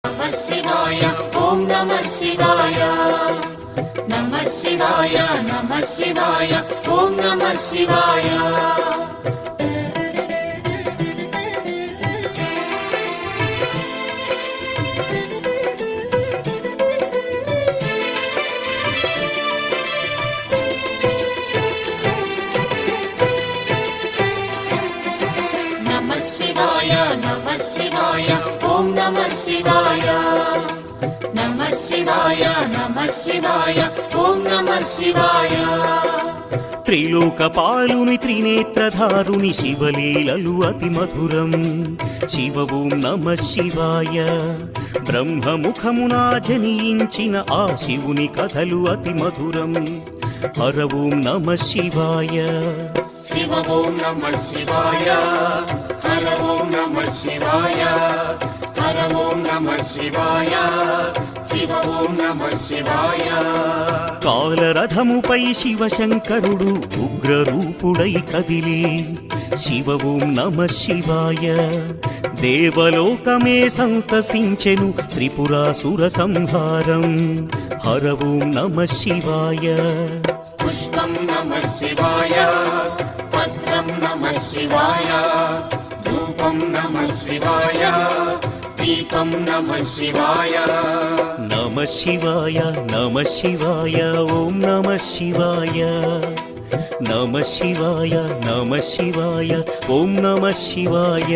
नमः शिवाय ओम नमः शिवाय नमः शिवाय नमः शिवाय ओम नमः शिवाय नमः शिवाय ओम नमः शिवाय नमः शिवाय ओम नमः शिवाय త్రిలోకపాలుని త్రినేత్రధారుని శివలీలలు అతి మధురం శివ ఓం నమః శివాయ బ్రహ్మముఖమున జనించిన ఆ శివుని కథలు అతి మధురం హర ఓం నమః శివాయ शिव ओम नमः शिवाय हर ओम नमः शिवाय हर ओम नमः शिवाय शिव ओम नमः शिवाय కాలరథముపై శివశంకరుడు ఉగ్రరూపుడై కదిలి శివ ఓం నమః శివాయ దేవలోకమే సంతసించెను త్రిపురాసుర సంహారం హర ఓం నమః శివాయ पुष्पं नमः शिवाय पत्रं नमः शिवाय धूपं नमः शिवाय दीपं नमः शिवाय नमः शिवाय ओम नमः शिवाय नमः शिवाय ओम नमः शिवाय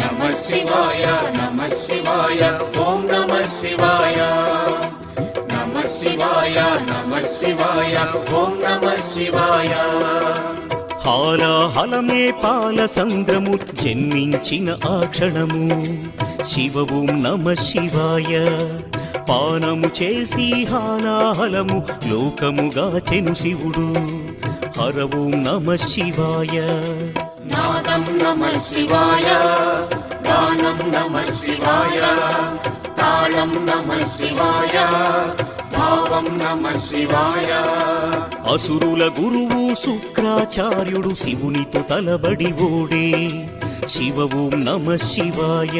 नमः शिवाय ओम नमः शिवाय नमः शिवाय ओम नमः शिवाय హాలాహలమే పాల సంద్రము జన్మించిన ఆ క్షణము శివ ఓం నమః శివాయ పానము చేసి హాలాహలము లోకముగాచెను శివుడు హర ఓం నమః శివాయ नादं नमः शिवाय गानं नमः शिवाय तालं नमः शिवाय भावं नमः शिवाय అసురుల గురువు శుక్రాచార్యుడు శివునితో తలబడి ఓడే శివ ఓం నమః శివాయ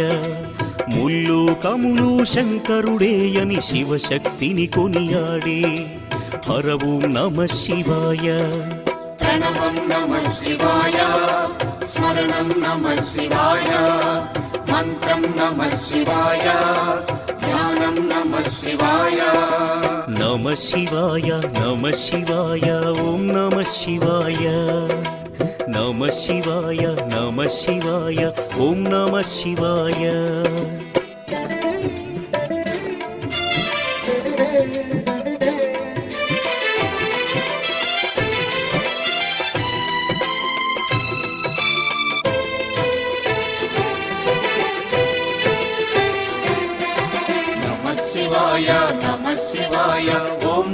ముల్లోకములు శంకరుడేయని శివశక్తిని కొనియాడే హర ఓం నమః శివాయ प्रणवं नमः शिवाय स्मरणं नमः शिवाय मन्त्रं नमः शिवाय ध्यानं नमः शिवाय नमः शिवाय ओम नमः शिवाय नमः शिवाय ओम नमः शिवाय नमः शिवाय ओम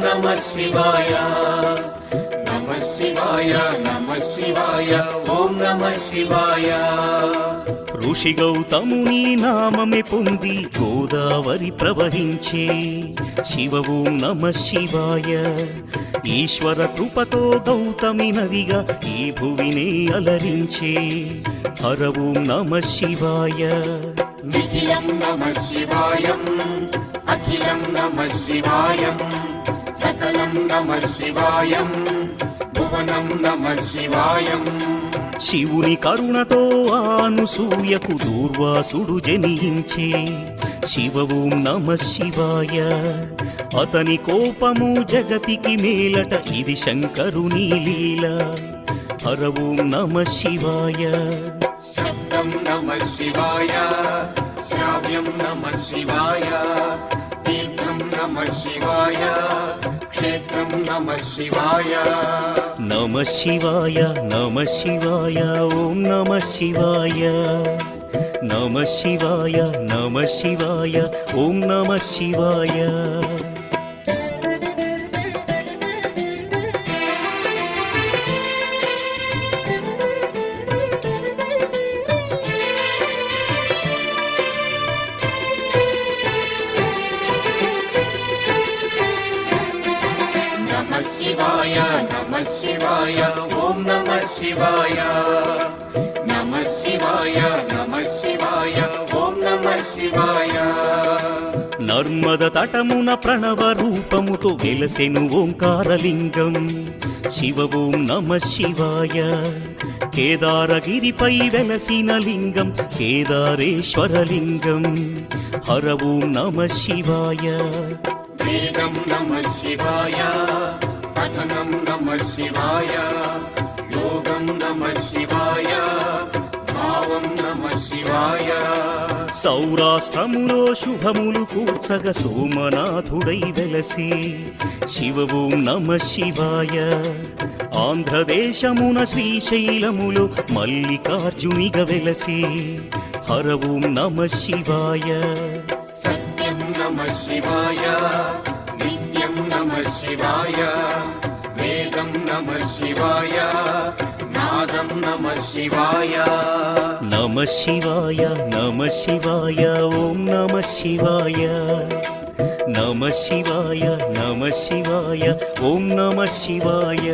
नमः शिवाय नमः शिवाय ओम नमः शिवाय ఋషి గౌతముని నామమే పొంది గోదావరి ప్రవహించే శివ ఓం నమః శివాయ ఈశ్వర కృపతో గౌతమి నదిగా ఈ భువినే అలరించే హర ఓం నమః శివాయ నిఖిలం నమః శివాయం అఖిలం నమః శివాయం సకలం నమః శివాయం భువనం నమః శివాయం శివుని కరుణతో అనసూయకు దూర్వాసుడు జనించే శివ ఓం నమః శివాయ అతని కోపము జగతికి మేలట ఇది శంకరుని లీల హర ఓం నమః శివాయ శబ్దం నమః శివాయ శ్రావ్యం నమః శివాయ తీర్థం నమః శివాయ క్షేత్రం నమః శివాయ నమః శివాయ ఓం నమః శివాయ నమః శివాయ ఓం నమః శివాయ శివాయ ఓం నమః శివాయ నమః శివాయ నమః శివాయ ఓం నమః శివాయ నర్మద తటమున ప్రణవ రూపముతో వెలసెను ఓంకారలింగం శివ ఓం నమః శివాయ కేదారగిరిపై వెలసిన లింగం కేదారేశ్వరలింగం హర ఓం నమః శివాయ వేదం నమః శివాయ పఠనం నమః శివాయ యోగం నమః శివాయ భావం నమః శివాయ సౌరాష్ట్రములో శుభములు కూర్చగ సోమనాథుడై వెలసి శివ ఓం నమః శివాయ ఆంధ్రదేశమున శ్రీశైలములో మల్లికార్జునిగ వెలసి హర ఓం నమః శివాయ సత్యం నమః శివాయ నిత్యం నమః శివాయ వేదం నమః శివాయ నాదం నమః శివాయ నమః శివాయ నమః శివాయ ఓం నమః శివాయ నమః శివాయ నమః శివాయ ఓం నమః శివాయ